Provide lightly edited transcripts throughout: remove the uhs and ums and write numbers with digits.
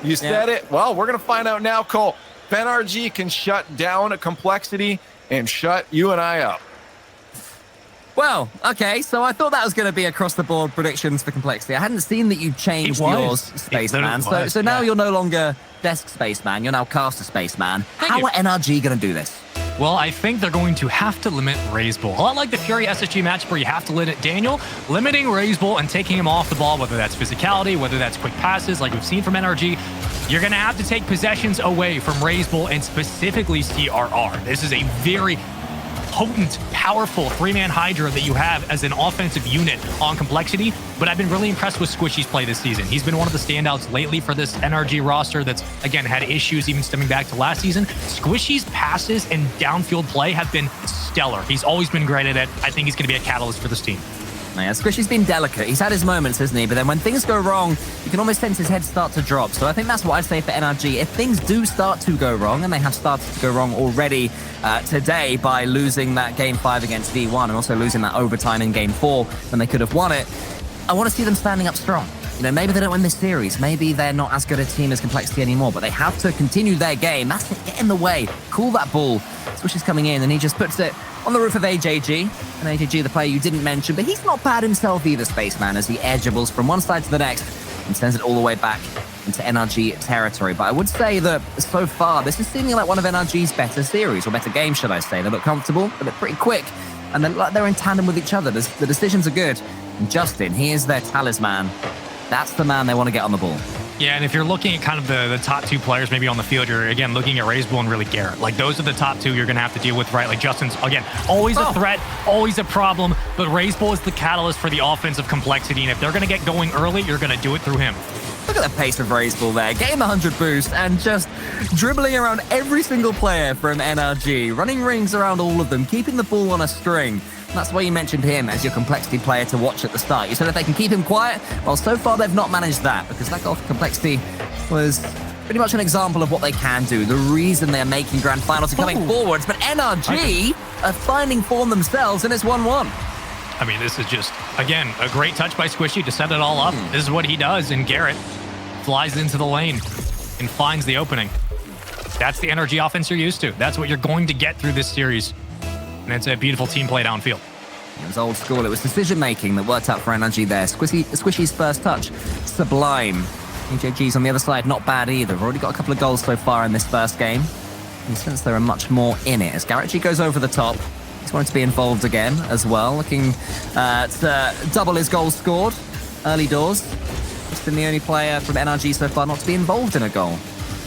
You said it. Well, we're going to find out now, Cole. If NRG can shut down a Complexity and shut you and I up. Well, okay, so I thought that was going to be across-the-board predictions for Complexity. I hadn't seen that you changed yours, Spaceman. So now you're no longer Desk Spaceman. You're now Caster Spaceman. How are NRG going to do this? Well, I think they're going to have to limit Raise Bull. A lot like the Fury SSG match where you have to limit Daniel, limiting Raise Bull and taking him off the ball, whether that's physicality, whether that's quick passes, like we've seen from NRG. You're going to have to take possessions away from Raise Bull and specifically CRR. This is a very potent, powerful three-man Hydra that you have as an offensive unit on Complexity, but I've been really impressed with Squishy's play this season. He's been one of the standouts lately for this NRG roster that's, again, had issues even stemming back to last season. Squishy's passes and downfield play have been stellar. He's always been great at it. I think he's going to be a catalyst for this team. Yeah, Squishy's been delicate. He's had his moments, hasn't he? But then when things go wrong, you can almost sense his head start to drop. So I think that's what I'd say for NRG. If things do start to go wrong, and they have started to go wrong already today by losing that Game 5 against V1 and also losing that overtime in Game 4 when they could have won it, I want to see them standing up strong. You know, maybe they don't win this series. Maybe they're not as good a team as Complexity anymore, but they have to continue their game. That's it. Get in the way. Cool that ball. Squishy's coming in, and he just puts it on the roof of AJG. And AJG, the player you didn't mention, but he's not bad himself either, Spaceman, as he air dribbles from one side to the next and sends it all the way back into NRG territory. But I would say that so far, this is seeming like one of NRG's better series, or better games, should I say. They look comfortable, they look pretty quick, and they're in tandem with each other. The decisions are good. And Justin, he is their talisman. That's the man they want to get on the ball. Yeah, and if you're looking at kind of the top two players maybe on the field, you're, again, looking at Raise Bull and really Garrett. Like, those are the top two you're going to have to deal with, right? Like, Justin's, again, always a threat, always a problem, but Raise Bull is the catalyst for the offensive Complexity, and if they're going to get going early, you're going to do it through him. Look at the pace of Raise Bull there, getting the 100 boost and just dribbling around every single player from NRG, running rings around all of them, keeping the ball on a string. That's why you mentioned him as your Complexity player to watch at the start. You said if they can keep him quiet, well, so far they've not managed that, because that goal for Complexity was pretty much an example of what they can do, the reason they're making grand finals and coming forwards. But NRG are finding form themselves, and it's 1-1. I mean, this is just, again, a great touch by Squishy to set it all up. This is what he does, and Garrett flies into the lane and finds the opening. That's the NRG offense you're used to. That's what you're going to get through this series. And it's a beautiful team play downfield. It was old school. It was decision-making that worked out for NRG there. Squishy's first touch, sublime. AJG's on the other side, not bad either. We've already got a couple of goals so far in this first game. And since there are much more in it, as Garrett G goes over the top, he's wanting to be involved again as well, looking to double his goals scored early doors. He's been the only player from NRG so far not to be involved in a goal.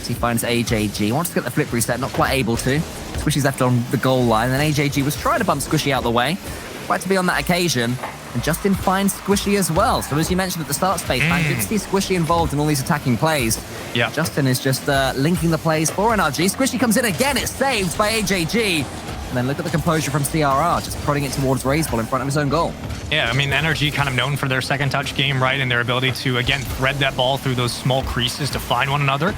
So he finds AJG, wants to get the flip reset, not quite able to. Squishy's left on the goal line, and AJG was trying to bump Squishy out the way. Tried to be on that occasion, and Justin finds Squishy as well. So as you mentioned at the start, Spaceman, you can see Squishy involved in all these attacking plays. Yeah. Justin is just linking the plays for NRG. Squishy comes in again, it's saved by AJG. And then look at the composure from CRR, just prodding it towards Raise Bull in front of his own goal. Yeah, I mean, NRG kind of known for their second touch game, right? And their ability to, again, thread that ball through those small creases to find one another.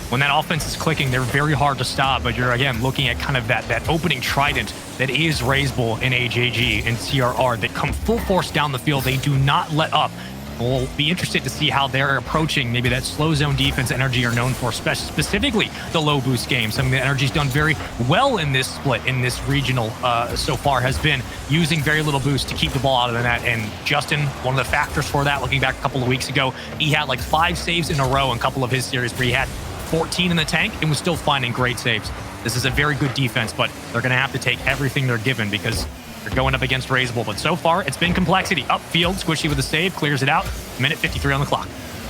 When that offense is clicking, they're very hard to stop, but you're, again, looking at kind of that opening trident that is Raise Bull and AJG and CRR that come full force down the field. They do not let up. We'll be interested to see how they're approaching maybe that slow zone defense NRG are known for, specifically the low boost game. Something that NRG's done very well in this split, in this regional so far, has been using very little boost to keep the ball out of the net. And Justin, one of the factors for that, looking back a couple of weeks ago, he had like 5 saves in a row in a couple of his series where he had 14 in the tank and was still finding great saves. This is a very good defense, but they're going to have to take everything they're given because they're going up against Raise Bull. But so far, it's been Complexity. Upfield, Squishy with a save, clears it out. Minute 53 on the clock.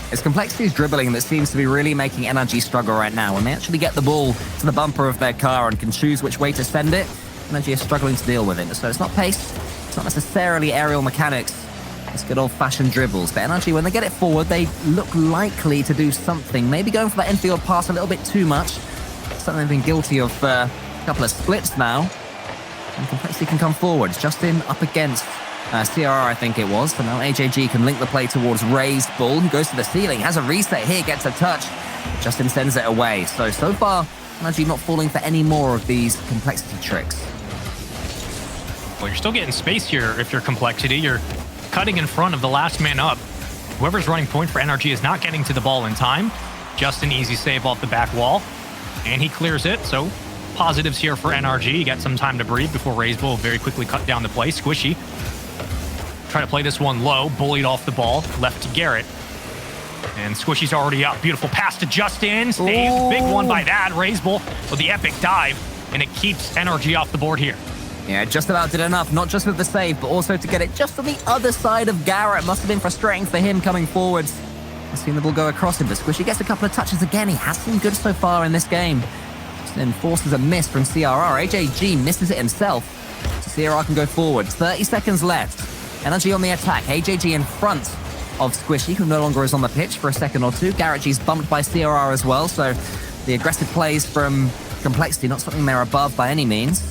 It's Complexity's dribbling that seems to be really making NRG struggle right now. When they actually get the ball to the bumper of their car and can choose which way to send it, NRG is struggling to deal with it. So it's not pace, it's not necessarily aerial mechanics. It's good old-fashioned dribbles. But NRG, when they get it forward, they look likely to do something. Maybe going for that infield pass a little bit too much. Something they've been guilty of a couple of splits now. And Complexity can come forward. Justin up against CRR, I think it was. So now AJG can link the play towards Raise Bull, who goes to the ceiling, has a reset here, gets a touch. Justin sends it away. So far, NRG not falling for any more of these Complexity tricks. Well, you're still getting space here if you're Complexity. You're cutting in front of the last man up. Whoever's running point for NRG is not getting to the ball in time. Justin, easy save off the back wall, and he clears it. So positives here for NRG. He got some time to breathe before Razebull very quickly cut down the play. Squishy try to play this one low, bullied off the ball, left to Garrett. And Squishy's already up. Beautiful pass to Justin. Save, big one by that. Razebull with the epic dive, and it keeps NRG off the board here. Yeah, just about did enough, not just with the save, but also to get it just on the other side of Garrett. Must have been frustrating for him coming forwards. I've seen the ball go across him, but Squishy gets a couple of touches again. He has been good so far in this game. Then forces a miss from CRR. AJG misses it himself. So CRR can go forward. 30 seconds left. NRG on the attack. AJG in front of Squishy, who no longer is on the pitch for a second or two. Garrett G's bumped by CRR as well, so the aggressive plays from Complexity, not something they're above by any means.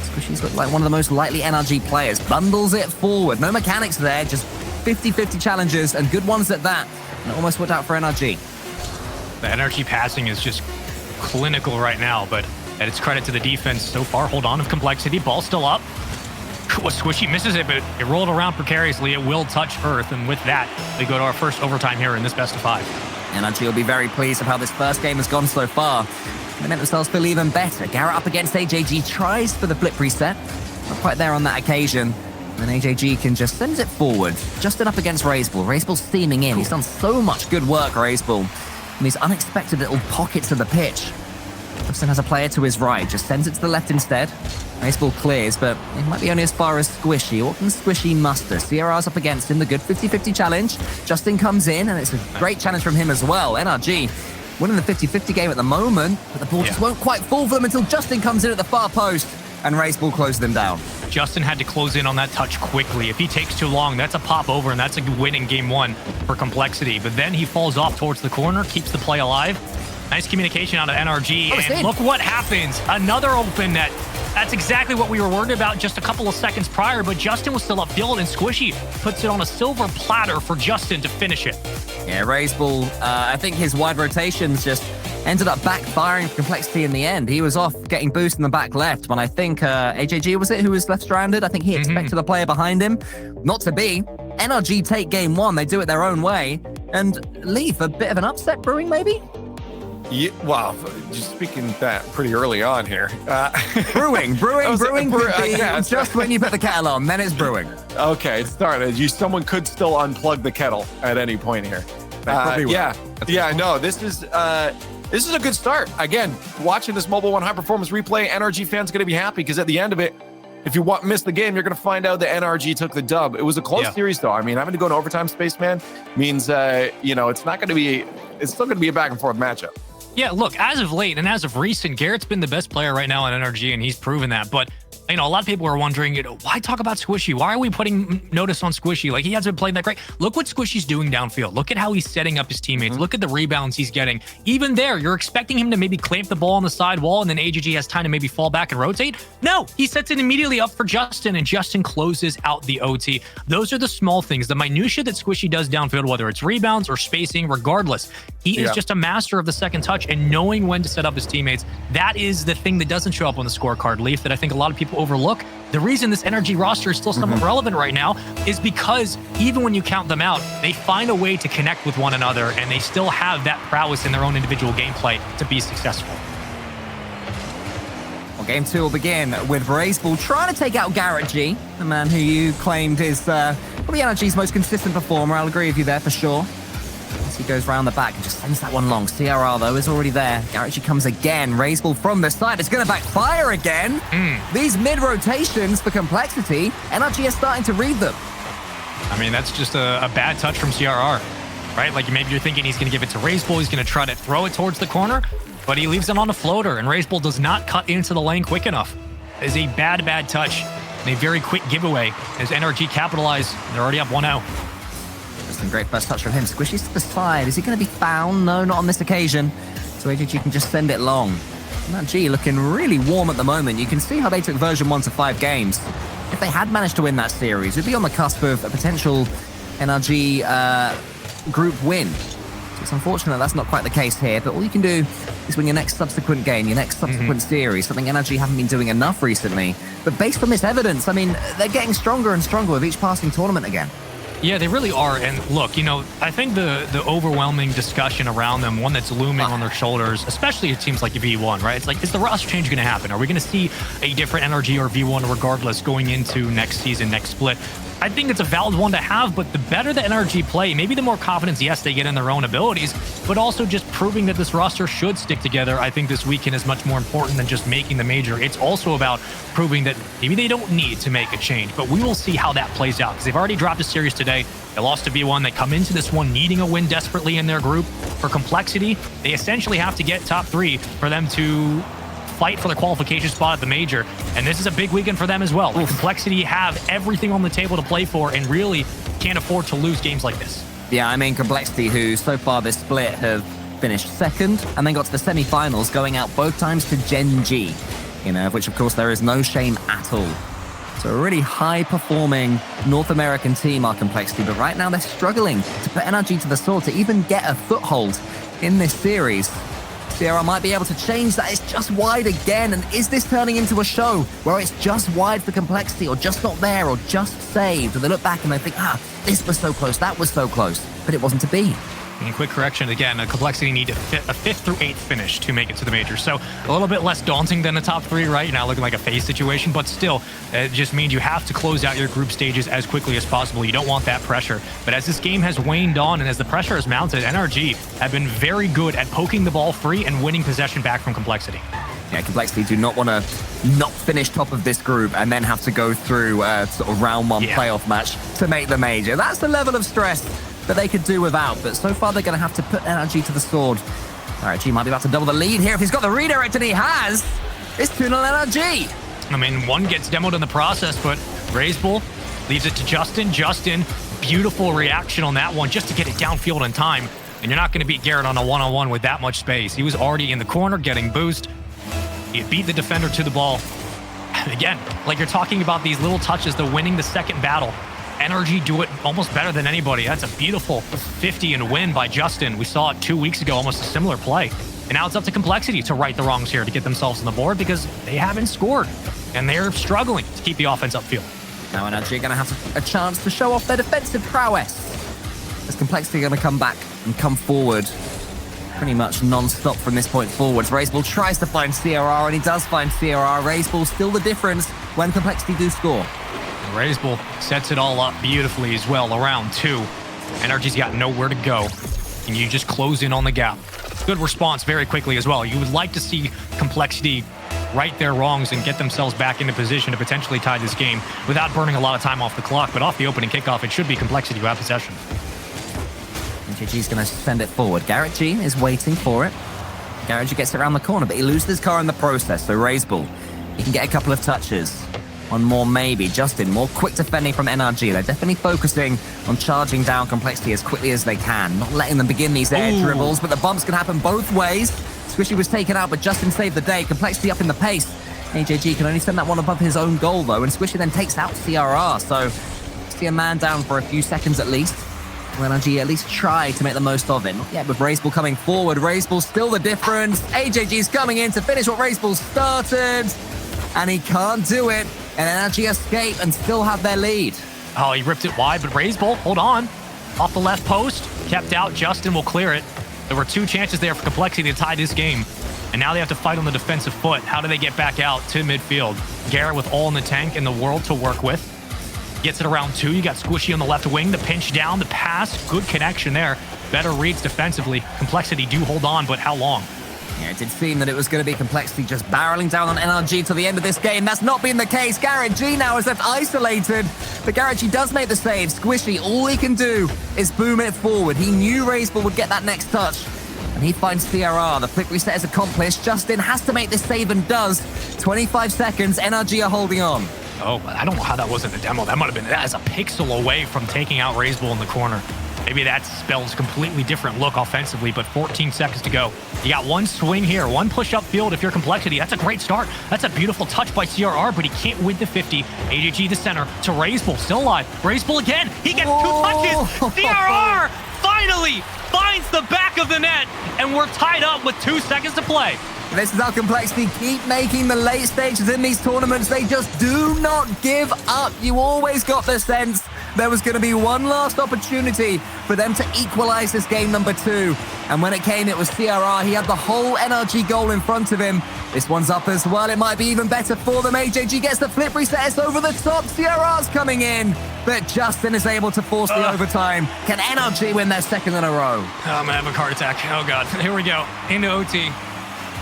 Squishy's looked like one of the most lightly NRG players. Bundles it forward. No mechanics there, just 50-50 challenges, and good ones at that. And it almost worked out for NRG. The NRG passing is just clinical right now, but at its credit to the defense so far. Hold on of Complexity. Ball still up. Squishy misses it, but it rolled around precariously. It will touch Earth, and with that, we go to our first overtime here in this best of 5. NRG will be very pleased with how this first game has gone so far. They meant themselves feel even better. Garrett up against AJG, tries for the flip reset. Not quite there on that occasion. And then AJG can just send it forward. Justin up against Razebull. Razebull's steaming in. He's done so much good work, Razebull, in these unexpected little pockets of the pitch. Justin has a player to his right, just sends it to the left instead. Razebull clears, but it might be only as far as Squishy. What can Squishy muster? CRR's up against him, the good 50-50 challenge. Justin comes in, and it's a great challenge from him as well. NRG winning the 50-50 game at the moment, but the ball just won't quite fall for them until Justin comes in at the far post, and Razebull closes them down. Justin had to close in on that touch quickly. If he takes too long, that's a pop over, and that's a win in game 1 for Complexity. But then he falls off towards the corner, keeps the play alive. Nice communication out of NRG, and look what happens. Another open net. That's exactly what we were worried about just a couple of seconds prior, but Justin was still upfield, and Squishy puts it on a silver platter for Justin to finish it. Yeah, Razebull, I think his wide rotations just ended up backfiring for Complexity in the end. He was off getting boost in the back left when I think AJG was it who was left stranded. I think he expected a player behind him. Not to be. NRG take game 1. They do it their own way and leave. A bit of an upset brewing, maybe? Yeah, wow, just speaking that pretty early on here. Brewing just when you put the kettle on, then it's brewing. Okay, it started. Someone could still unplug the kettle at any point here. No, this is a good start. Again, watching this Mobile One high performance replay, NRG fans going to be happy because at the end of it, if you miss the game, you're going to find out that NRG took the dub. It was a close series, though. I mean, having to go in overtime, Spaceman, means it's not going to be. It's still going to be a back and forth matchup. Yeah, look, as of late and as of recent, Garrett's been the best player right now on NRG, and he's proven that. But, a lot of people are wondering, why talk about Squishy? Why are we putting notice on Squishy? Like, he hasn't been playing that great. Look what Squishy's doing downfield. Look at how he's setting up his teammates. Look at the rebounds he's getting. Even there, you're expecting him to maybe clamp the ball on the side wall, and then AGG has time to maybe fall back and rotate. No, he sets it immediately up for Justin, and Justin closes out the OT. Those are the small things, the minutia that Squishy does downfield, whether it's rebounds or spacing, regardless. He is just a master of the second touch and knowing when to set up his teammates. That is the thing that doesn't show up on the scorecard, Leaf, that I think a lot of people overlook. The reason this NRG roster is still somewhat relevant right now is because even when you count them out, they find a way to connect with one another, and they still have that prowess in their own individual gameplay to be successful. Well, game 2 will begin with Razebull trying to take out Garrett G, the man who you claimed is probably NRG's most consistent performer. I'll agree with you there for sure. As he goes round the back and just sends that one long. CRR, though, is already there. Garrett G comes again. Razebull from the side. It's going to backfire again. These mid-rotations for Complexity, NRG is starting to read them. I mean, that's just a bad touch from CRR, right? Like, maybe you're thinking he's going to give it to Razebull. He's going to try to throw it towards the corner, but he leaves it on a floater, and Razebull does not cut into the lane quick enough. It is a bad touch and a very quick giveaway as NRG capitalize. They're already up 1-0. Some great first touch from him. Squishy's to the side. Is he going to be found? No, not on this occasion. So AJG can just send it long. NRG looking really warm at the moment. You can see how they took version 1 to 5 games. If they had managed to win that series, we'd be on the cusp of a potential NRG group win. So it's unfortunate that's not quite the case here, but all you can do is win your next subsequent game, your next subsequent series, something NRG haven't been doing enough recently. But based on this evidence, I mean, they're getting stronger and stronger with each passing tournament again. Yeah, they really are. And look, I think the overwhelming discussion around them, one that's looming on their shoulders, especially it seems like V1, right? It's like, is the roster change going to happen? Are we going to see a different NRG or V1 regardless going into next season, next split? I think it's a valid one to have, but the better the NRG play, maybe the more confidence, yes, they get in their own abilities, but also just proving that this roster should stick together. I think this weekend is much more important than just making the major. It's also about proving that maybe they don't need to make a change, but we will see how that plays out because they've already dropped a series today. They lost to V1. They come into this one needing a win desperately in their group. For Complexity, they essentially have to get top 3 for them to fight for the qualification spot at the major, and this is a big weekend for them as well. Complexity have everything on the table to play for and really can't afford to lose games like this. Yeah, I mean, Complexity, who so far this split have finished second and then got to the semi-finals, going out both times to Gen G, of which, of course, there is no shame at all. So a really high-performing North American team are Complexity, but right now they're struggling to put NRG to the sword to even get a foothold in this series. CRR might be able to change that. It's just wide again. And is this turning into a show where it's just wide for Complexity or just not there or just saved? Or they look back and they think, this was so close, that was so close, but it wasn't to be. And quick correction, again, Complexity need a 5th through 8th finish to make it to the major. So a little bit less daunting than the top 3, right? You're not looking like a phase situation, but still, it just means you have to close out your group stages as quickly as possible. You don't want that pressure. But as this game has waned on and as the pressure has mounted, NRG have been very good at poking the ball free and winning possession back from Complexity. Yeah, Complexity do not want to not finish top of this group and then have to go through a sort of round 1 playoff match to make the major. That's the level of stress that they could do without, but so far they're going to have to put NRG to the sword. NRG might be about to double the lead here if he's got the redirect, and he has. It's 2-0 NRG. I mean, one gets demoed in the process, but Razebull leaves it to Justin. Justin, beautiful reaction on that one just to get it downfield in time, and you're not going to beat Garrett on a one-on-one with that much space. He was already in the corner getting boost. He beat the defender to the ball. Again, like you're talking about these little touches, the winning the second battle. NRG do it almost better than anybody. That's a beautiful 50 and win by Justin. We saw it 2 weeks ago, almost a similar play. And now it's up to Complexity to right the wrongs here to get themselves on the board because they haven't scored and they're struggling to keep the offense upfield. Now NRG are going to have a chance to show off their defensive prowess. As Complexity are going to come back and come forward pretty much non-stop from this point forwards. Razebull tries to find CRR and he does find CRR. Razebull still the difference when Complexity do score. Razebull sets it all up beautifully as well around 2. NRG's got nowhere to go, and you just close in on the gap. Good response very quickly as well. You would like to see Complexity right their wrongs and get themselves back into position to potentially tie this game without burning a lot of time off the clock, but off the opening kickoff, it should be Complexity who have possession. NJG's going to send it forward. Garrett G is waiting for it. Garrett G gets it around the corner, but he loses his car in the process, so Razebull, he can get a couple of touches. One more maybe. Justin, more quick defending from NRG. They're definitely focusing on charging down Complexity as quickly as they can, not letting them begin these air dribbles, but the bumps can happen both ways. Squishy was taken out, but Justin saved the day. Complexity up in the pace. AJG can only send that one above his own goal, though, and Squishy then takes out CRR, so see a man down for a few seconds at least. Will NRG at least try to make the most of it? Not yet with Razebull coming forward. Razebull still the difference. AJG's coming in to finish what Razebull started, and he can't do it. And NRG escape and still have their lead. Oh, he ripped it wide, but Razebull, hold on. Off the left post, kept out. Justin will clear it. There were 2 chances there for Complexity to tie this game. And now they have to fight on the defensive foot. How do they get back out to midfield? Garrett with all in the tank in the world to work with. Gets it around 2. You got Squishy on the left wing. The pinch down, the pass. Good connection there. Better reads defensively. Complexity do hold on, but how long? Yeah, it did seem that it was going to be Complexity just barreling down on NRG to the end of this game. That's not been the case. Garrett G now is left isolated, but Garrett G does make the save. Squishy, all he can do is boom it forward. He knew Razebull would get that next touch, and he finds CRR. The flick reset is accomplished. Justin has to make this save and does. 25 seconds, NRG are holding on. Oh, I don't know how that wasn't a demo. That might have been, that is a pixel away from taking out Razebull in the corner. Maybe that spells completely different look offensively, but 14 seconds to go. You got one swing here, one push up field if you're Complexity. That's a great start. That's a beautiful touch by CRR, but he can't win the 50. AJG the center to Razebull, still alive. Razebull again, he gets 2 touches. CRR finally finds the back of the net, and we're tied up with 2 seconds to play. This is how Complexity keep making the late stages in these tournaments. They just do not give up. You always got the sense there was going to be one last opportunity for them to equalize this game number 2. And when it came, it was CRR. He had the whole NRG goal in front of him. This one's up as well. It might be even better for them. AJG gets the flip reset. It's over the top. CRR's coming in. But Justin is able to force the overtime. Can NRG win their second in a row? Oh, I'm going to have a heart attack. Oh, God. Here we go. Into OT.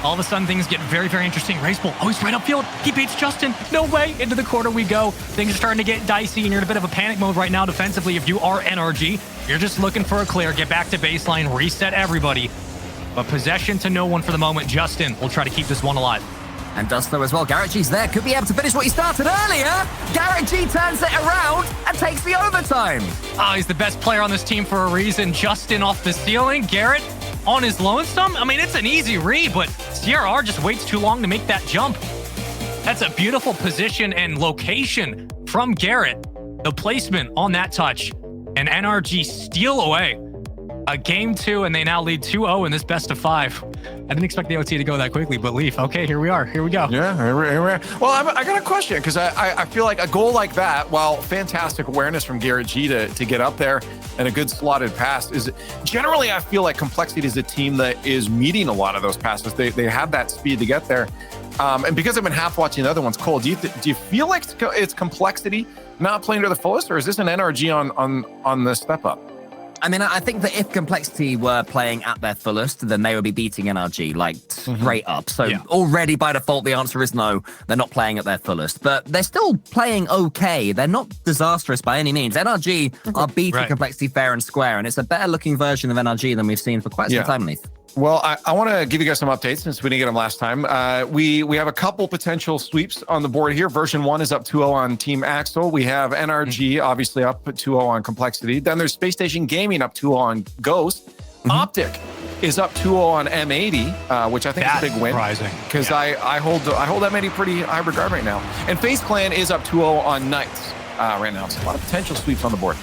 All of a sudden, things get very, very interesting. Racebull, oh, he's right upfield. He beats Justin. No way. Into the corner we go. Things are starting to get dicey, and you're in a bit of a panic mode right now defensively. If you are NRG, you're just looking for a clear. Get back to baseline. Reset everybody. But possession to no one for the moment. Justin will try to keep this one alive. And does so as well. Garrett G's there. Could be able to finish what he started earlier. Garrett G turns it around and takes the overtime. Oh, he's the best player on this team for a reason. Justin off the ceiling. Garrett on his lonesome. I mean, it's an easy read, but CRR just waits too long to make that jump. That's a beautiful position and location from Garrett. The placement on that touch. And NRG steal away a game 2, and they now lead 2-0 in this best of 5. I didn't expect the OT to go that quickly, but Leaf, okay, here we are. Here we go. Yeah, here we are. Well, I got a question, because I feel like a goal like that, while fantastic awareness from Garrett G to get up there and a good slotted pass, is generally I feel like Complexity is a team that is meeting a lot of those passes. They have that speed to get there. And because I've been half watching the other ones, Cole, do you feel like it's Complexity not playing to the fullest, or is this an NRG on the step up? I mean, I think that if Complexity were playing at their fullest, then they would be beating NRG, like, straight up. So already by default, the answer is no. They're not playing at their fullest. But they're still playing okay. They're not disastrous by any means. NRG are beating Complexity fair and square, and it's a better-looking version of NRG than we've seen for quite some time, Leith. Well, I want to give you guys some updates since we didn't get them last time. We have a couple potential sweeps on the board here. Version 1 is up 2-0 on Team Axel. We have NRG obviously up 2-0 on Complexity. Then there's Space Station Gaming up 2-0 on Ghost. Optic is up 2-0 on M80, which I think is a big win. Surprising. Because I hold M80 pretty high regard right now. And FaZe Clan is up 2-0 on Knights right now. So a lot of potential sweeps on the board.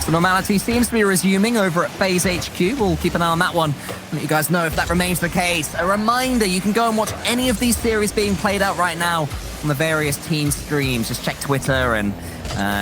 So normality seems to be resuming over at FaZe HQ. We'll keep an eye on that one. Let you guys know if that remains the case. A reminder, you can go and watch any of these series being played out right now on the various team streams. Just check Twitter and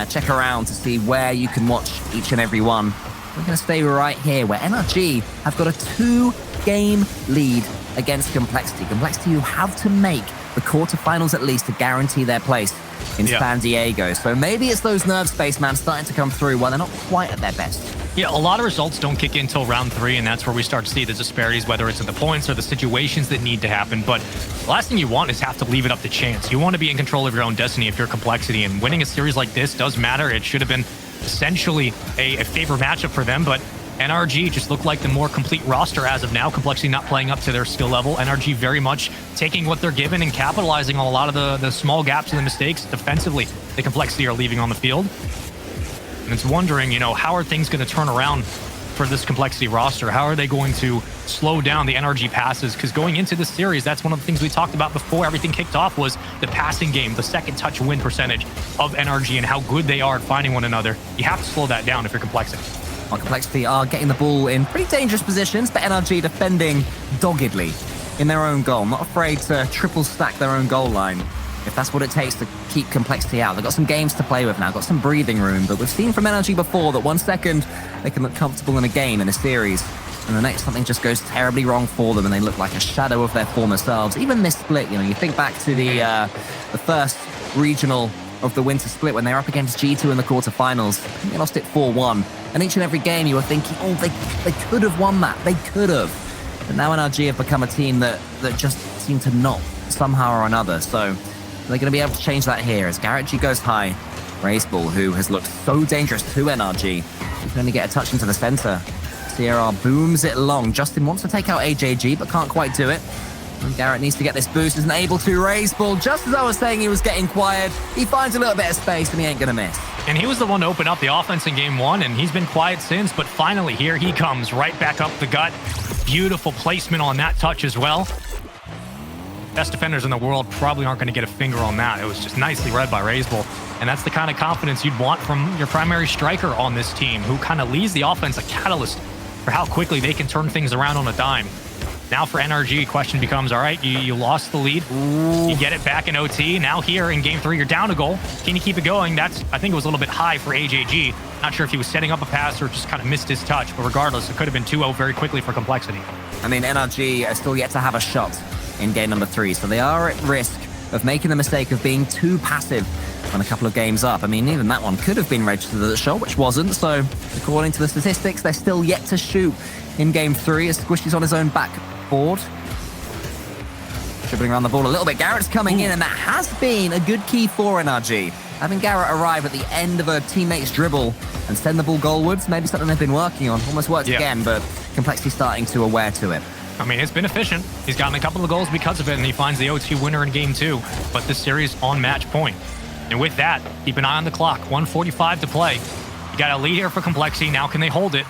check around to see where you can watch each and every one. We're going to stay right here where NRG have got a 2-game lead against Complexity. Complexity who have to make the quarterfinals at least to guarantee their place in San Diego. So maybe it's those nerve spacemen starting to come through while they're not quite at their best. Yeah, a lot of results don't kick in until round 3, and that's where we start to see the disparities, whether it's in the points or the situations that need to happen. But the last thing you want is have to leave it up to chance. You want to be in control of your own destiny if you're Complexity, and winning a series like this does matter. It should have been essentially a favor matchup for them, but NRG just looked like the more complete roster as of now. Complexity not playing up to their skill level. NRG very much taking what they're given and capitalizing on a lot of the small gaps and the mistakes defensively the Complexity are leaving on the field. And it's wondering, how are things going to turn around for this Complexity roster? How are they going to slow down the NRG passes? Because going into this series, that's one of the things we talked about before everything kicked off was the passing game, the second touch win percentage of NRG and how good they are at finding one another. You have to slow that down if you're Complexity. Well, Complexity are getting the ball in pretty dangerous positions, but NRG defending doggedly in their own goal. Not afraid to triple stack their own goal line if that's what it takes to keep Complexity out. They've got some games to play with now, got some breathing room, but we've seen from NRG before that 1 second they can look comfortable in a game, in a series, and the next something just goes terribly wrong for them and they look like a shadow of their former selves. Even this split, you think back to the first regional of the winter split when they were up against G2 in the quarterfinals. They lost it 4-1. And each and every game you were thinking, they could have won that. They could have. But now NRG have become a team that just seem to not somehow or another. So they're going to be able to change that here as Garrett G goes high. Racebull, who has looked so dangerous to NRG, he can only get a touch into the center. CRR booms it long. Justin wants to take out AJG, but can't quite do it. And Garrett needs to get this boost, isn't able to. Racebull, just as I was saying he was getting quiet, he finds a little bit of space and he ain't going to miss. And he was the one to open up the offense in game 1, and he's been quiet since, but finally here he comes, right back up the gut. Beautiful placement on that touch as well. Best defenders in the world probably aren't going to get a finger on that. It was just nicely read by Racebull. And that's the kind of confidence you'd want from your primary striker on this team, who kind of leaves the offense a catalyst for how quickly they can turn things around on a dime. Now for NRG, question becomes, all right, you lost the lead. Ooh. You get it back in OT. Now here in game 3, you're down a goal. Can you keep it going? I think it was a little bit high for AJG. Not sure if he was setting up a pass or just kind of missed his touch, but regardless, it could have been 2-0 very quickly for Complexity. I mean, NRG are still yet to have a shot in game number 3, so they are at risk of making the mistake of being too passive on a couple of games up. I mean, even that one could have been registered as a shot, which wasn't, so according to the statistics, they're still yet to shoot in game 3 as Squishy's on his own backboard. Dribbling around the ball a little bit. Garrett's coming in, and that has been a good key for NRG. Having Garrett arrive at the end of a teammate's dribble and send the ball goalwards, maybe something they've been working on. Almost worked again, but Complexity starting to aware to it. I mean, it's been efficient. He's gotten a couple of goals because of it, and he finds the OT winner in game 2. But this series on match point. And with that, keep an eye on the clock. 1:45 to play. You got a lead here for Complexity. Now can they hold it?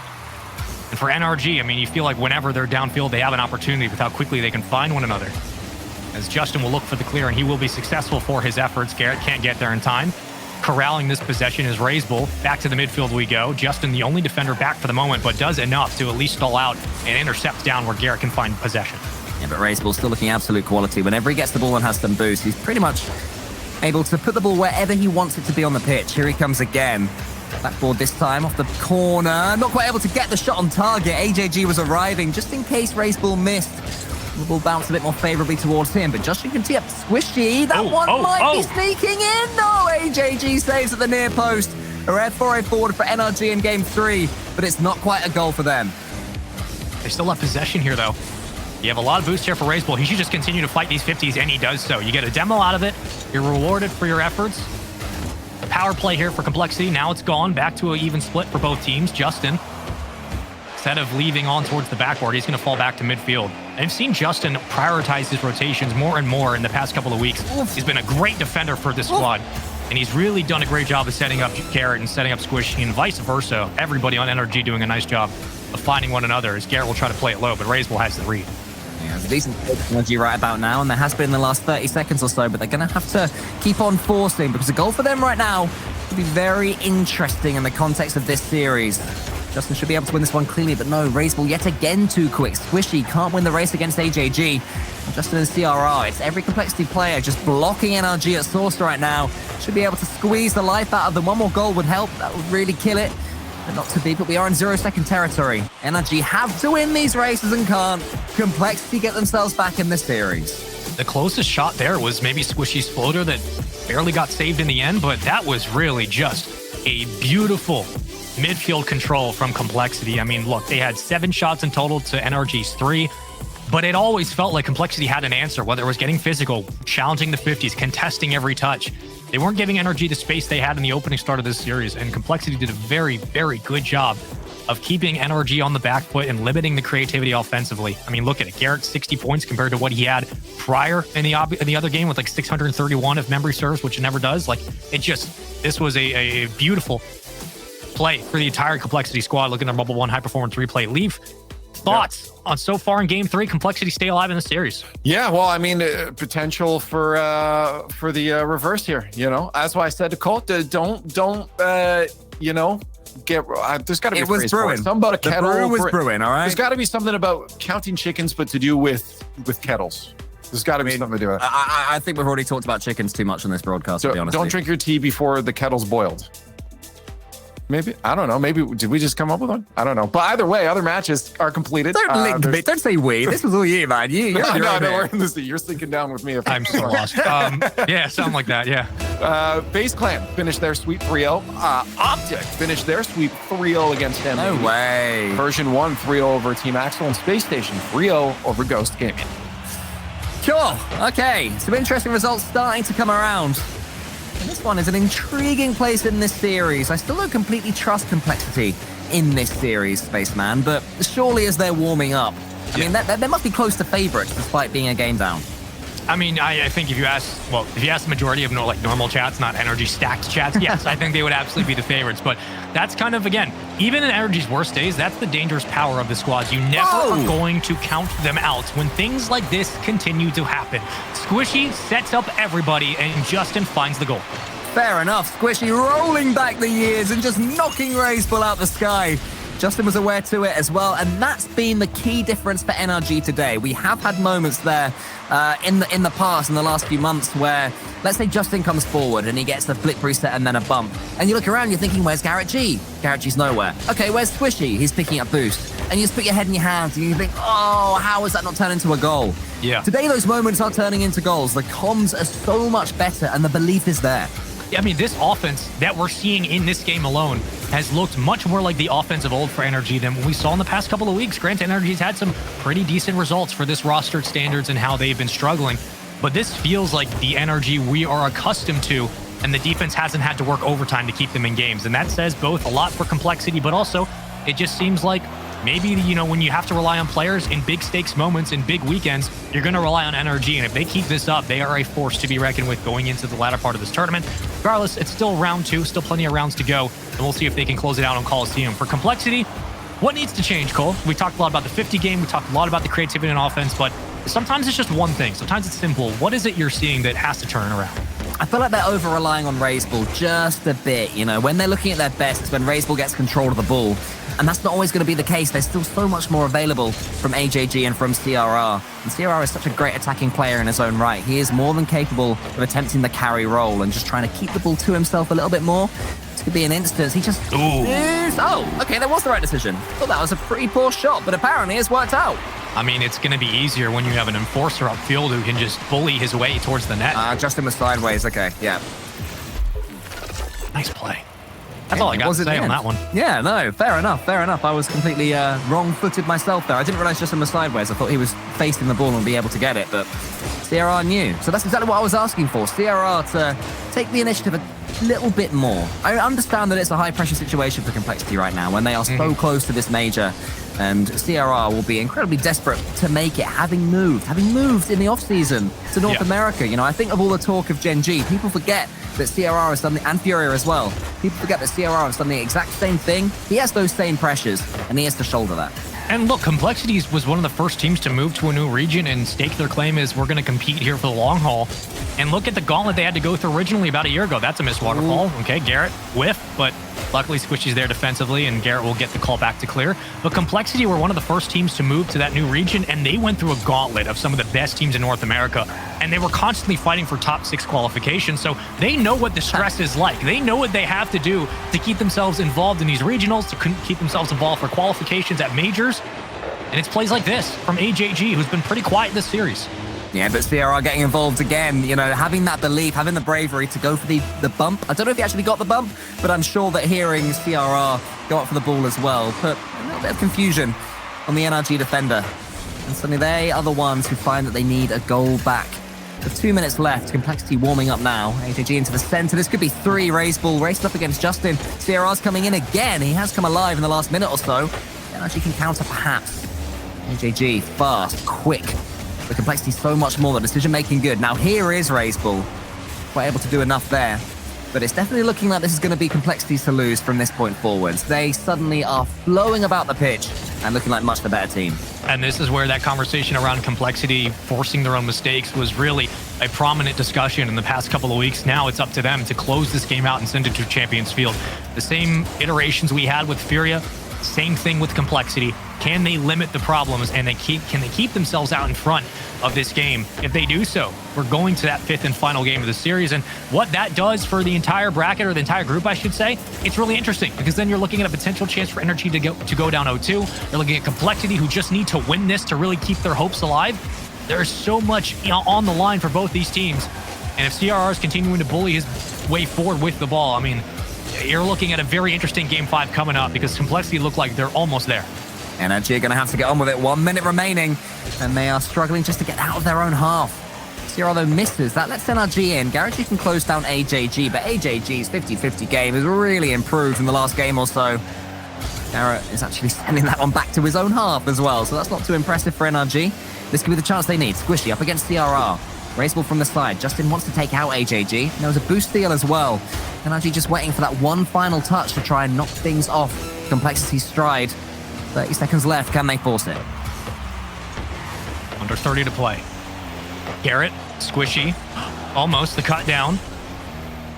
And for NRG, I mean, you feel like whenever they're downfield, they have an opportunity with how quickly they can find one another. As Justin will look for the clear, and he will be successful for his efforts. Garrett can't get there in time. Corralling this possession is Raisbull. Back to the midfield we go. Justin, the only defender back for the moment, but does enough to at least stall out and intercept down where Garrett can find possession. Yeah, but Raisbull's still looking absolute quality. Whenever he gets the ball and has some boost, he's pretty much able to put the ball wherever he wants it to be on the pitch. Here he comes again. Backboard this time off the corner. Not quite able to get the shot on target. AJG was arriving just in case Raisbull missed. The ball bounced a bit more favorably towards him, but Justin can tee up Squishy. That one might be sneaking in. No, AJG saves at the near post. A rare foray forward for NRG in game 3, but it's not quite a goal for them. They still have possession here, though. You have a lot of boost here for Raisbull. He should just continue to fight these 50s, and he does so. You get a demo out of it. You're rewarded for your efforts. The power play here for Complexity. Now it's gone. Back to an even split for both teams. Justin, instead of leaving on towards the backboard, he's going to fall back to midfield. I've seen Justin prioritize his rotations more and more in the past couple of weeks. He's been a great defender for this squad, and he's really done a great job of setting up Garrett and setting up Squishy and vice versa. Everybody on NRG doing a nice job of finding one another as Garrett will try to play it low, but Raisbull has the read. Yeah, there's a decent technology right about now, and there has been in the last 30 seconds or so, but they're going to have to keep on forcing because a goal for them right now would be very interesting in the context of this series. Justin should be able to win this one cleanly, but no, Raisbull yet again too quick. Squishy can't win the race against AJG. And Justin and CRR, it's every Complexity player just blocking NRG at source right now. Should be able to squeeze the life out of them. One more goal would help. That would really kill it. But not to be, but we are in 0-second territory. NRG have to win these races and can't. Complexity get themselves back in this series. The closest shot there was maybe Squishy's floater that barely got saved in the end, but that was really just a beautiful midfield control from Complexity. I mean, look, they had 7 shots in total to NRG's 3, but it always felt like Complexity had an answer, whether it was getting physical, challenging the 50s, contesting every touch. They weren't giving NRG the space they had in the opening start of this series, and Complexity did a very, very good job of keeping NRG on the back foot and limiting the creativity offensively. I mean, look at it. Garrett, 60 points compared to what he had prior in the other game with like 631 if memory serves, which it never does. Like, this was a beautiful play for the entire Complexity squad. Look at their Mobile 1 high-performance replay. Leave thoughts on so far in game 3, Complexity stay alive in the series. Yeah, well, I mean, potential for the reverse here. You know, that's why I said to Colt, don't you know, get. There's got to be. It was brewing. Something about a kettle. The brew was brewing. All right. There's got to be something about counting chickens, but to do with kettles. There's got to be something to do with it. I think we've already talked about chickens too much on this broadcast. To be honest, don't drink your tea before the kettle's boiled. Maybe. I don't know. Maybe. Did we just come up with one? I don't know. But either way, other matches are completed. Don't say we. This was all you, man. You're we're in this. You're sinking down with me. I'm so lost. Yeah, something like that. Yeah. Base Clan finished their sweep 3-0. Optic finished their sweep 3-0 against them. No way. Version 1 3-0 over Team Axel, and Space Station 3-0 over Ghost Gaming. Cool. Okay. Some interesting results starting to come around. And this one is an intriguing place in this series. I still don't completely trust Complexity in this series, Spaceman, but surely as they're warming up, I mean, they must be close to favorites despite being a game down. I mean, I think if you ask the majority of normal chats, not NRG stacked chats, yes, I think they would absolutely be the favorites. But that's kind of, again, even in NRG's worst days, that's the dangerous power of the squads. You never are going to count them out when things like this continue to happen. Squishy sets up everybody, and Justin finds the goal. Fair enough. Squishy rolling back the years and just knocking Raisbull out the sky. Justin was aware to it as well, and that's been the key difference for NRG today. We have had moments there in the past, in the last few months, where, let's say Justin comes forward and he gets the flip reset and then a bump. And you look around, you're thinking, where's Garrett G? Garrett G's nowhere. Okay, where's Squishy? He's picking up boost. And you just put your head in your hands and you think, oh, how has that not turned into a goal? Yeah. Today, those moments are turning into goals. The comms are so much better and the belief is there. I mean, this offense that we're seeing in this game alone has looked much more like the offense of old for NRG than what we saw in the past couple of weeks. Granted, NRG's had some pretty decent results for this rostered standards and how they've been struggling, but this feels like the NRG we are accustomed to, and the defense hasn't had to work overtime to keep them in games. And that says both a lot for Complexity, but also it just seems like maybe, you know, when you have to rely on players in big stakes moments, in big weekends, you're going to rely on NRG. And if they keep this up, they are a force to be reckoned with going into the latter part of this tournament. Regardless, it's still round 2, still plenty of rounds to go. And we'll see if they can close it out on Coliseum. For Complexity, what needs to change, Cole? We talked a lot about the 50 game. We talked a lot about the creativity and offense, but sometimes it's just one thing. Sometimes it's simple. What is it you're seeing that has to turn around? I feel like they're over-relying on Razebull just a bit. You know, when they're looking at their best, it's when Razebull gets control of the ball. And that's not always going to be the case. There's still so much more available from AJG and from CRR. And CRR is such a great attacking player in his own right. He is more than capable of attempting the carry role and just trying to keep the ball to himself a little bit more. This could be an instance. He just... Oh, okay, that was the right decision. Well, that was a pretty poor shot, but apparently it's worked out. I mean, it's going to be easier when you have an enforcer upfield who can just bully his way towards the net. Justin was sideways. Okay, yeah. Nice play. That's all I got to say on that one. Yeah, no, fair enough, fair enough. I was completely wrong-footed myself there. I didn't realize Justin was sideways. I thought he was facing the ball and be able to get it, but CRR knew. So that's exactly what I was asking for. CRR to take the initiative a little bit more. I understand that it's a high-pressure situation for Complexity right now when they are so close to this major. And CRR will be incredibly desperate to make it, having moved in the off-season to North America. You know, I think of all the talk of Gen G, people forget that CRR has done the, and Furia as well. People forget that CRR has done the exact same thing. He has those same pressures, and he has to shoulder that. And look, Complexities was one of the first teams to move to a new region and stake their claim as we're going to compete here for the long haul. And look at the gauntlet they had to go through originally about a year ago. That's a missed waterfall. Okay, Garrett, whiff, but luckily Squishy's there defensively, and Garrett will get the call back to clear. But Complexity were one of the first teams to move to that new region, and they went through a gauntlet of some of the best teams in North America. And they were constantly fighting for top 6 qualifications, so they know what the stress is like. They know what they have to do to keep themselves involved in these regionals, to keep themselves involved for qualifications at majors. And it's plays like this from AJG, who's been pretty quiet this series. Yeah, but CRR getting involved again, you know, having that belief, having the bravery to go for the bump. I don't know if he actually got the bump, but I'm sure that hearing CRR go up for the ball as well put a little bit of confusion on the NRG defender. And suddenly they are the ones who find that they need a goal back. With 2 minutes left, Complexity warming up now. AJG into the center. This could be 3. Razebull raced up against Justin. CRR's coming in again. He has come alive in the last minute or so. NRG can counter perhaps. AJG, fast, quick. The Complexity so much more. The decision-making good. Now here is Razebull. Quite able to do enough there. But it's definitely looking like this is going to be Complexity's to lose from this point forwards. They suddenly are flowing about the pitch and looking like much the better team. And this is where that conversation around Complexity forcing their own mistakes was really a prominent discussion in the past couple of weeks. Now it's up to them to close this game out and send it to Champions Field. The same iterations we had with Furia, same thing with Complexity. Can they limit the problems, and can they keep themselves out in front of this game? If they do so, we're going to that 5th and final game of the series. And what that does for the entire bracket, or the entire group, I should say, it's really interesting, because then you're looking at a potential chance for NRG to go down 0-2. You're looking at Complexity, who just need to win this to really keep their hopes alive. There's so much, you know, on the line for both these teams. And if CRR is continuing to bully his way forward with the ball, I mean, you're looking at a very interesting Game 5 coming up, because Complexity look like they're almost there. NRG are going to have to get on with it. 1 minute remaining, and they are struggling just to get out of their own half. CRR, though, misses. That lets NRG in. Garrett can close down AJG, but AJG's 50-50 game has really improved in the last game or so. Garrett is actually sending that one back to his own half as well, so that's not too impressive for NRG. This could be the chance they need. Squishy up against CRR. Racebull from the side. Justin wants to take out AJG. There was a boost steal as well. NRG just waiting for that one final touch to try and knock things off Complexity's stride. 30 seconds left. Can they force it? Under 30 to play. Garrett, Squishy, almost the cut down.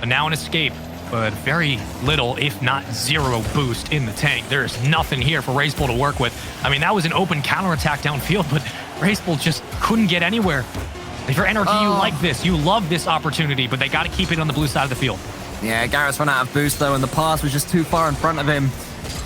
But now an escape but very little, if not zero, boost in the tank. There's nothing here for RazeBull to work with. I mean, that was an open counterattack downfield, but RazeBull just couldn't get anywhere. If you're NRG, you like this. You love this opportunity, but they got to keep it on the blue side of the field. Yeah, Garrett's run out of boost, though, and the pass was just too far in front of him.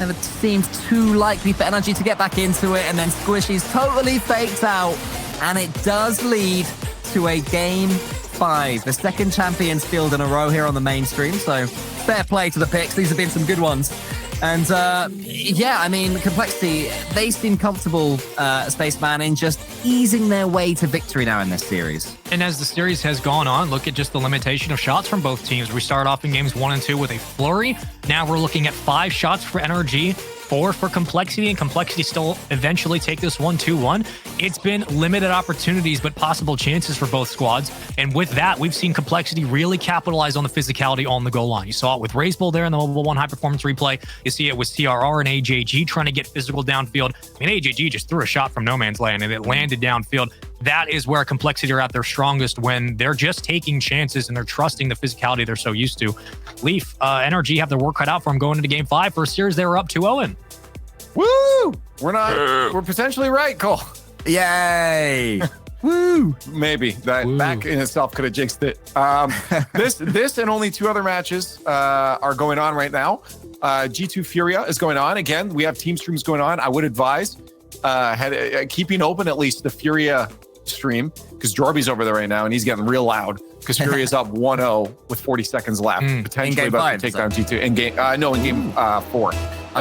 Never seemed too likely for NRG to get back into it, and then Squishy's totally faked out, and it does lead to a Game 5, the second Champions Field in a row here on the mainstream, so fair play to the picks. These have been some good ones. And yeah, I mean, Complexity, they seem comfortable, Spaceman, in just easing their way to victory now in this series. And as the series has gone on, look at just the limitation of shots from both teams. We started off in games 1 and 2 with a flurry. Now we're looking at 5 shots for NRG, 4 for Complexity, and Complexity still eventually take this 1-2-1. It's been limited opportunities, but possible chances for both squads. And with that, we've seen Complexity really capitalize on the physicality on the goal line. You saw it with RazeBull there in the Mobile 1 high-performance replay. You see it with CRR and AJG trying to get physical downfield. I mean, AJG just threw a shot from no man's land, and it landed downfield. That is where Complexity are at their strongest, when they're just taking chances and they're trusting the physicality they're so used to. Leaf, NRG have their work cut out for them going into Game 5. For a series, they were up 2-0 in. Woo! We're potentially right, Cole. Yay! Woo! Maybe that in itself could have jinxed it. This and only 2 other matches are going on right now. G2 Furia is going on again. We have team streams going on. I would advise keeping open at least the Furia stream, because Jorby's over there right now and he's getting real loud because Furia's up 1-0 with 40 seconds left, potentially about to take down G2 in game. No, in game 4.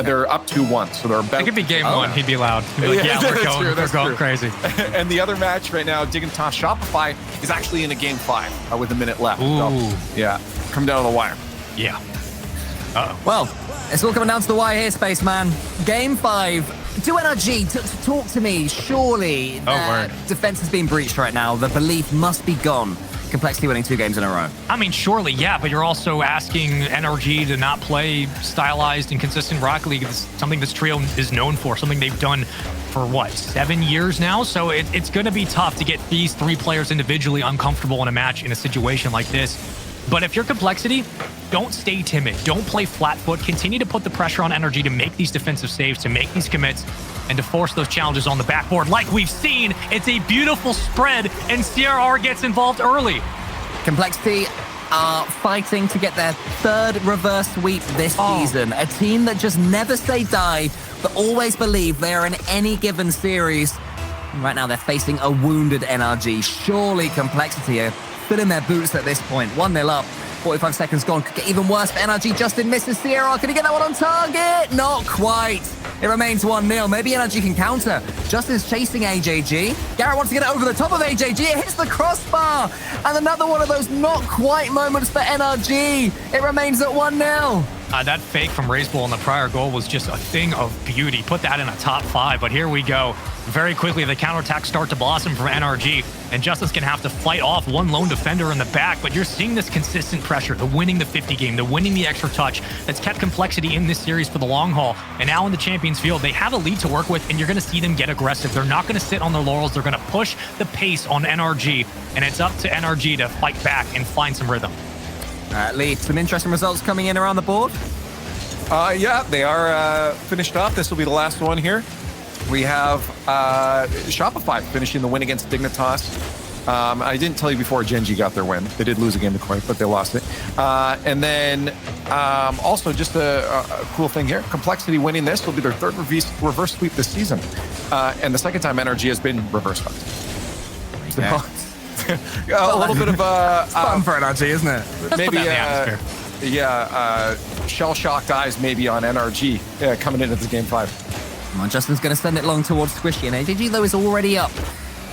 They're up 2-1, so they're about. It could be game 1. He'd be loud. He'd be like, we're going crazy. And the other match right now, Dignitas Shopify is actually in a game 5 with a minute left. Ooh. So, yeah, come down to the wire. Yeah. Well, it's all coming down to the wire here, Spaceman. Game 5. Do NRG, talk to me. Surely defense has been breached right now. The belief must be gone. Complexity winning 2 games in a row. I mean, surely, yeah, but you're also asking NRG to not play stylized and consistent Rocket League. It's something this trio is known for, something they've done for, 7 years now? So it's going to be tough to get these 3 players individually uncomfortable in a match in a situation like this. But if you're Complexity, don't stay timid. Don't play flat foot. Continue to put the pressure on NRG to make these defensive saves, to make these commits, and to force those challenges on the backboard. Like we've seen, it's a beautiful spread, and CRR gets involved early. Complexity are fighting to get their 3rd reverse sweep this season. A team that just never say die, but always believe they are in any given series. Right now, they're facing a wounded NRG. Surely Complexity are filling their boots at this point. 1-0 up. 45 seconds gone. Could get even worse for NRG. Justin misses CRR. Can he get that one on target? Not quite. It remains 1-0. Maybe NRG can counter. Justin's chasing AJG. Garrett wants to get it over the top of AJG. It hits the crossbar. And another one of those not quite moments for NRG. It remains at 1-0. That fake from RazeBull in the prior goal was just a thing of beauty. Put that in a top 5, but here we go. Very quickly, the counterattacks start to blossom from NRG, and Justin's going to have to fight off one lone defender in the back, but you're seeing this consistent pressure, the winning the 50 game, the winning the extra touch that's kept Complexity in this series for the long haul. And now in the Champions Field, they have a lead to work with, and you're going to see them get aggressive. They're not going to sit on their laurels. They're going to push the pace on NRG, and it's up to NRG to fight back and find some rhythm. Lee, some interesting results coming in around the board. Yeah, they are finished off. This will be the last one here. We have Shopify finishing the win against Dignitas. I didn't tell you before Genji got their win. They did lose a game to Koi, but they lost it. And then also just a cool thing here, Complexity winning this will be their 3rd reverse sweep this season. And the 2nd time NRG has been reverse swept. Yeah. A little bit of fun for NRG, isn't it? Maybe shell-shocked eyes maybe on NRG coming into the game 5. Well, Justin's going to send it long towards Squishy, and AJG, though, is already up.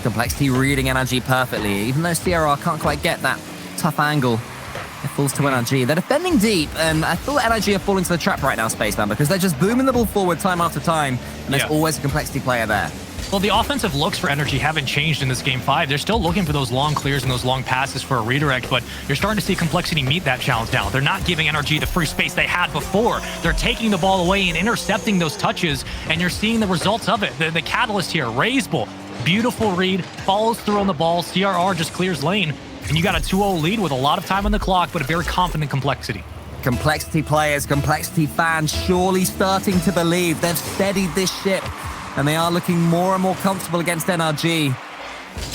Complexity reading NRG perfectly, even though CRR can't quite get that tough angle. It falls to NRG. They're defending deep, and I feel NRG are falling to the trap right now, Spaceman, because they're just booming the ball forward time after time, and there's always a Complexity player there. Well, the offensive looks for NRG haven't changed in this Game 5. They're still looking for those long clears and those long passes for a redirect, but you're starting to see Complexity meet that challenge now. They're not giving NRG the free space they had before. They're taking the ball away and intercepting those touches, and you're seeing the results of it. The catalyst here, RazeBull, beautiful read, follows through on the ball. CRR just clears lane, and you got a 2-0 lead with a lot of time on the clock, but a very confident Complexity. Complexity players, Complexity fans surely starting to believe they've steadied this ship and they are looking more and more comfortable against NRG.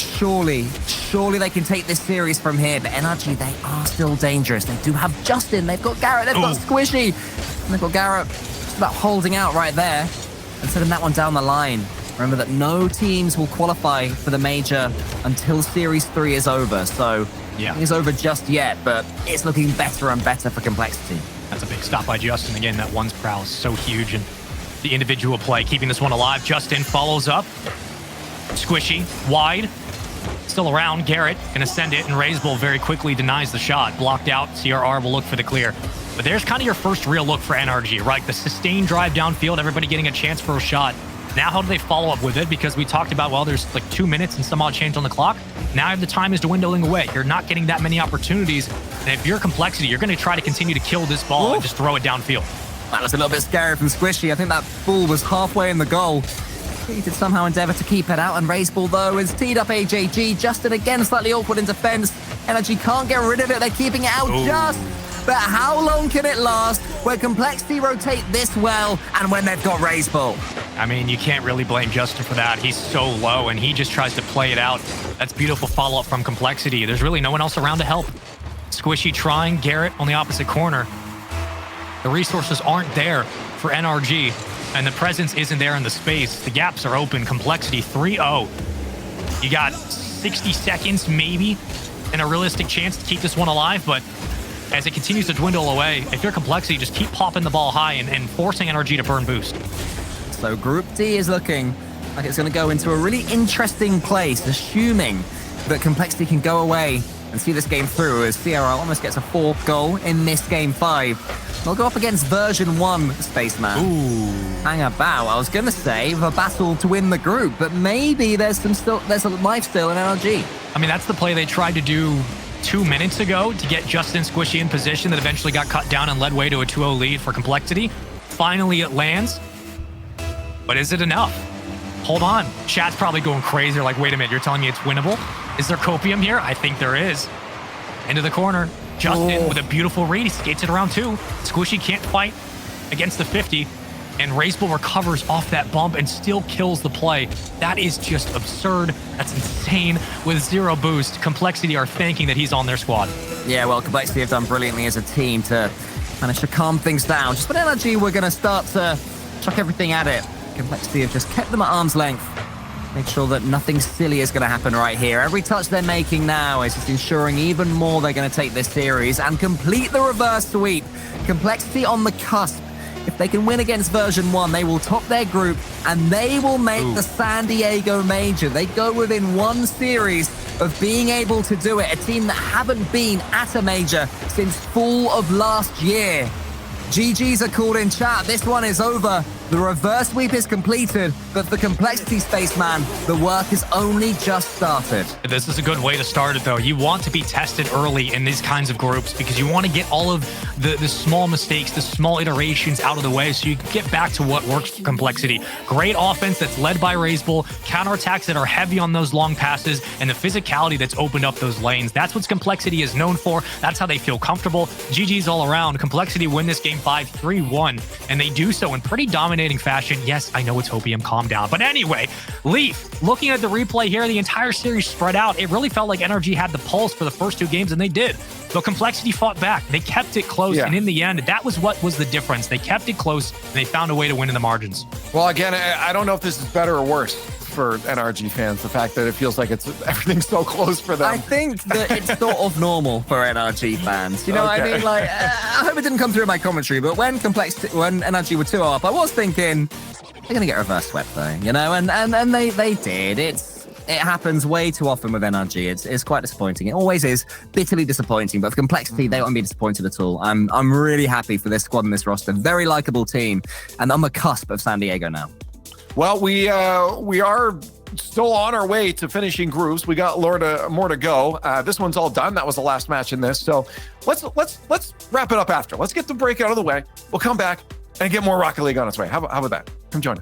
Surely they can take this series from here, but NRG, they are still dangerous. They do have Justin, they've got Garrett, they've got Squishy, and they've got Garrett just about holding out right there and setting that one down the line. Remember that no teams will qualify for the major until Series 3 is over, so yeah, it's over just yet, but it's looking better and better for Complexity. That's a big stop by Justin. Again, that one's prowl is so huge, and the individual play keeping this one alive. Justin follows up. Squishy, wide, still around. Garrett gonna send it, and Razebull very quickly denies the shot. Blocked out. CRR will look for the clear. But there's kind of your first real look for NRG, right? The sustained drive downfield, everybody getting a chance for a shot. Now, how do they follow up with it? Because we talked about, well, there's like 2 minutes and some odd change on the clock. Now the time is dwindling away. You're not getting that many opportunities. And if you're Complexity, you're going to try to continue to kill this ball and just throw it downfield. That was a little bit scary from Squishy. I think that ball was halfway in the goal. He did somehow endeavor to keep it out, and Razebull, though, is teed up AJG. Justin, again, slightly awkward in defense. NRG can't get rid of it. They're keeping it out just. But how long can it last where Complexity rotate this well and when they've got Razebull? I mean, you can't really blame Justin for that. He's so low, and he just tries to play it out. That's beautiful follow-up from Complexity. There's really no one else around to help. Squishy trying, Garrett on the opposite corner. The resources aren't there for NRG, and the presence isn't there in the space. The gaps are open. Complexity 3-0. You got 60 seconds, maybe, and a realistic chance to keep this one alive, but as it continues to dwindle away, if you're Complexity, just keep popping the ball high and forcing NRG to burn boost. So Group D is looking like it's going to go into a really interesting place, assuming that Complexity can go away and see this game through, as CRL almost gets a 4th goal in this Game 5. They'll go up against version 1 Spaceman. Hang about. I was going to say the battle to win the group, but maybe there's a life still in NRG. I mean, that's the play they tried to do 2 minutes ago to get Justin Squishy in position that eventually got cut down and led way to a 2-0 lead for Complexity. Finally, it lands. But is it enough? Hold on. Chat's probably going crazy. They're like, wait a minute, you're telling me it's winnable? Is there copium here? I think there is. Into the corner. Justin with a beautiful read. He skates it around 2. Squishy can't fight against the 50. And Razebull recovers off that bump and still kills the play. That is just absurd. That's insane. With 0 boost, Complexity are thanking that he's on their squad. Yeah, well, Complexity have done brilliantly as a team to manage to calm things down. Just with NRG, we're going to start to chuck everything at it. Complexity have just kept them at arm's length. Make sure that nothing silly is going to happen right here. Every touch they're making now is just ensuring even more they're going to take this series and complete the reverse sweep. Complexity on the cusp. If they can win against version 1, they will top their group and they will make the San Diego Major. They go within 1 series of being able to do it. A team that haven't been at a major since fall of last year. GGs are called in chat. This one is over. The reverse sweep is completed, but for Complexity Spaceman, the work has only just started. This is a good way to start it, though. You want to be tested early in these kinds of groups because you want to get all of the small mistakes, the small iterations out of the way so you can get back to what works for Complexity. Great offense that's led by Razebull, counterattacks that are heavy on those long passes, and the physicality that's opened up those lanes. That's what Complexity is known for. That's how they feel comfortable. GG's all around. Complexity win this game 5-3-1, and they do so in pretty dominating fashion. Yes, I know it's Hopium, calm down. But anyway, Leaf, looking at the replay here, the entire series spread out. It really felt like NRG had the pulse for the first 2 games, and they did. But Complexity fought back. They kept it close, and in the end, that was what was the difference. They kept it close, and they found a way to win in the margins. Well, again, I don't know if this is better or worse for NRG fans, the fact that it feels like everything's so close for them. I think that it's sort of normal for NRG fans. You know what I mean? Like, I hope it didn't come through in my commentary, but when NRG were 2 up, I was thinking, they're going to get reverse swept though, you know? And they did. It happens way too often with NRG. It's quite disappointing. It always is bitterly disappointing, but for Complexity, they won't be disappointed at all. I'm really happy for this squad and this roster. Very likable team, and on the cusp of San Diego now. Well, we are still on our way to finishing groups. We got more to go. This one's all done. That was the last match in this. So let's wrap it up after. Let's get the break out of the way. We'll come back and get more Rocket League on its way. How about that? Come join us.